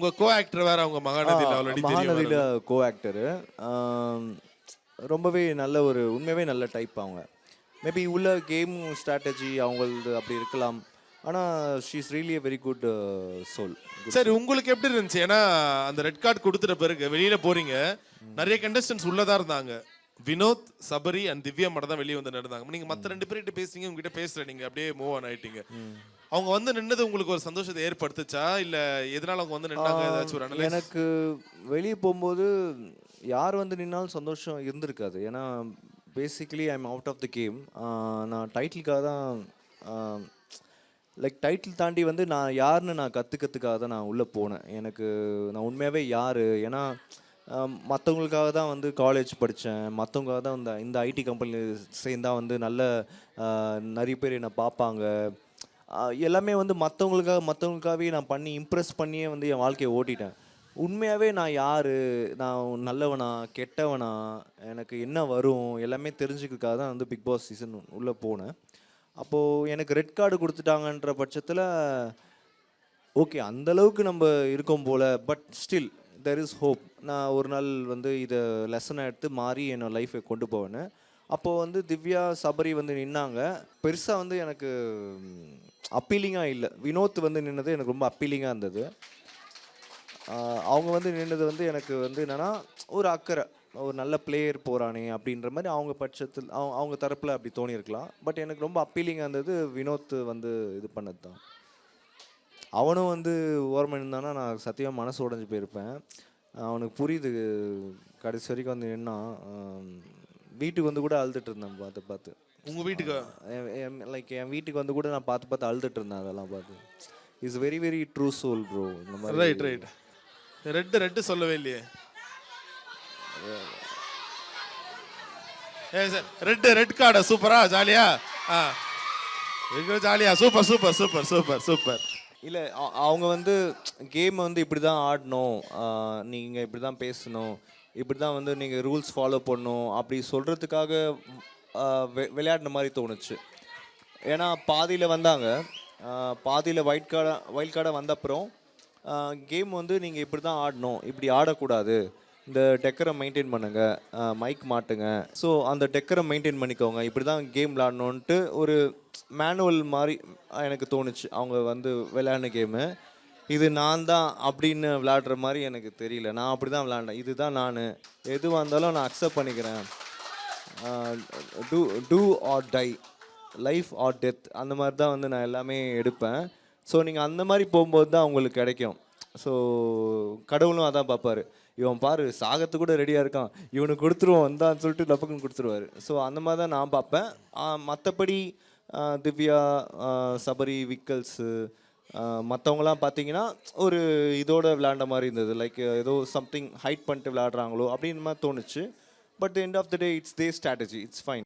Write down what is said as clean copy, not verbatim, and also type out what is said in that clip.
உங்க கோ ஆக்டர் வேற அவங்க மகாநதியில ஆல்ரெடி தெரியும். மகாநதியில கோ ஆக்டரு. ரொம்பவே நல்ல ஒரு உண்மையாகவே நல்ல டைப் அவங்க. மேபி உள்ள கேம் ஸ்ட்ராட்டஜி அவங்களது அப்படி இருக்கலாம். ஆனால் she is really a very good soul. சரி, உங்களுக்கு எப்படி இருந்துச்சு? ஏன்னா அந்த ரெட் கார்டு கொடுத்துட்ட பிறகு வெளியில போறீங்க, நிறைய கண்டஸ்டன்ஸ் உள்ளதா இருந்தாங்க. வினோத், சபரி அண்ட் திவ்யா மட்டும் தான் வெளியே வந்து நடந்தாங்க. நீங்க மற்ற 2 பேர்கிட்ட பேசுறீங்க, உங்ககிட்ட பேசல, நீங்க அப்படியே மூவ் ஆன் ஆயிட்டீங்க. அவங்க வந்து நின்னது உங்களுக்கு ஒரு சந்தோஷத்தை ஏற்படுத்துச்சா, இல்ல எதனால அவங்க வந்து நின்னாங்க ஏதாச்சும் ஒரு அனலைஸ்? எனக்கு வெளியே போகும்போது யார் வந்து நின்னாலும் சந்தோஷம் இருந்திருக்காது. ஏன்னா basically I am out of the game. நான் டைட்டிலுக்காக தான், லைக் டைட்டில் தாண்டி வந்து நான் யாருன்னு நான் கற்றுக்கிறதுக்காக தான் நான் உள்ளே போனேன். நான் உண்மையாகவே யார், ஏன்னா மற்றவங்களுக்காக தான் வந்து காலேஜ் படித்தேன், மற்றவங்களுக்காக தான் இந்த ஐடி கம்பெனியில் சேர்ந்தால் வந்து நல்ல நிறைய பேர் என்னை பார்ப்பாங்க. எல்லாமே வந்து மற்றவங்களுக்காகவே நான் பண்ணி இம்ப்ரெஸ் பண்ணியே வந்து என் வாழ்க்கையை ஓட்டிட்டேன். உண்மையாகவே நான் யார், நான் நல்லவனா கெட்டவனா, எனக்கு என்ன வரும் எல்லாமே தெரிஞ்சுக்கிறதுக்காக தான் வந்து பிக் பாஸ் சீசன் உள்ளே போனேன். அப்போது எனக்கு ரெட் கார்டு கொடுத்துட்டாங்கன்ற பட்சத்தில் ஓகே, அந்தளவுக்கு நம்ம இருக்கோம் போல். But still there is hope. நான் ஒரு நாள் வந்து இதை லெசனை எடுத்து மாறி என்னோடய லைஃபை கொண்டு போவேன்னு. அப்போது வந்து திவ்யா, சபரி வந்து நின்னாங்க. பெருசாக வந்து எனக்கு அப்பீலிங்காக இல்லை. வினோத் வந்து நின்னது எனக்கு ரொம்ப அப்பீலிங்காக இருந்தது. அவங்க வந்து நின்னது வந்து எனக்கு வந்து என்னென்னா ஒரு அக்கறை, ஒரு நல்ல பிளேயர் போகிறானே அப்படின்ற மாதிரி அவங்க பட்சத்தில் அவங்க தரப்பில் அப்படி தோணியிருக்கலாம். பட் எனக்கு ரொம்ப அப்பீலிங்காக இருந்தது வினோத் வந்து இது பண்ணது தான். அவனும் வந்து ஓரமாக இருந்தானா நான் சத்தியமாக மனசு உடஞ்சி போயிருப்பேன். அவனுக்கு புரியுது, கடைசி வரைக்கும் வந்து நின்னா. வீட்டுக்கு வந்து கூட அழுதுட்டு இருந்தேன் பார்த்து. உங்கள் வீட்டுக்கு லைக் என் வீட்டுக்கு வந்து கூட நான் பார்த்து அழுதுட்டு இருந்தேன். அதெல்லாம் பார்த்து is very very true soul bro. இந்த மாதிரி ரைட் ரெட்டு சொல்லவே இல்லையே. ரெட் கார்டா சூப்பரா ஜாலியா ஜாலியா சூப்பர். இல்லை, அவங்க வந்து கேம் வந்து இப்படி தான் ஆடணும், நீங்கள் இப்படி தான் பேசணும், இப்படி தான் வந்து நீங்கள் ரூல்ஸ் ஃபாலோ பண்ணணும் அப்படி சொல்கிறதுக்காக விளையாடின மாதிரி தோணுச்சு. ஏன்னா பாதியில் வந்தாங்க, பாதியில் வைல்ட் கார்டாக வந்த அப்புறம் கேம் வந்து நீங்கள் இப்படி தான் ஆடணும், இப்படி ஆடக்கூடாது, இந்த டெக்கரை மெயின்டைன் பண்ணுங்கள், மைக் மாட்டுங்க, ஸோ அந்த டெக்கரை மெயின்டைன் பண்ணிக்கோங்க, இப்படி தான் கேம் விளாடணுன்ட்டு ஒரு மேனுவல் மாதிரி எனக்கு தோணுச்சு. அவங்க வந்து விளையாடின கேமு இது நான் தான் அப்படின்னு விளையாடுற மாதிரி எனக்கு தெரியல. நான் அப்படி தான் விளையாண்டேன். இதுதான் நான், எதுவாக இருந்தாலும் நான் அக்செப்ட் பண்ணிக்கிறேன், do or die, life or death, அந்த மாதிரி தான் வந்து நான் எல்லாமே எடுப்பேன். ஸோ நீங்கள் அந்த மாதிரி போகும்போது தான் உங்களுக்கு கிடைக்கும். ஸோ கடவுளும் அதான் பார்ப்பார், இவன் பாரு சாகத்து கூட ரெடியாக இருக்கான், இவனுக்கு கொடுத்துருவோம் வந்தான்னு சொல்லிட்டு டப்புக்குன்னு கொடுத்துருவார். ஸோ அந்த மாதிரி தான் நான் பார்ப்பேன். மற்றபடி திவ்யா, சபரி, விக்கல்ஸு மற்றவங்களாம் பார்த்தீங்கன்னா ஒரு இதோட விளையாண்ட மாதிரி இருந்தது. லைக் ஏதோ சம்திங் ஹைட் பண்ணிட்டு விளையாடுறாங்களோ அப்படின்னு மாதிரி தோணுச்சு. But end of the day it's the strategy, it's fine.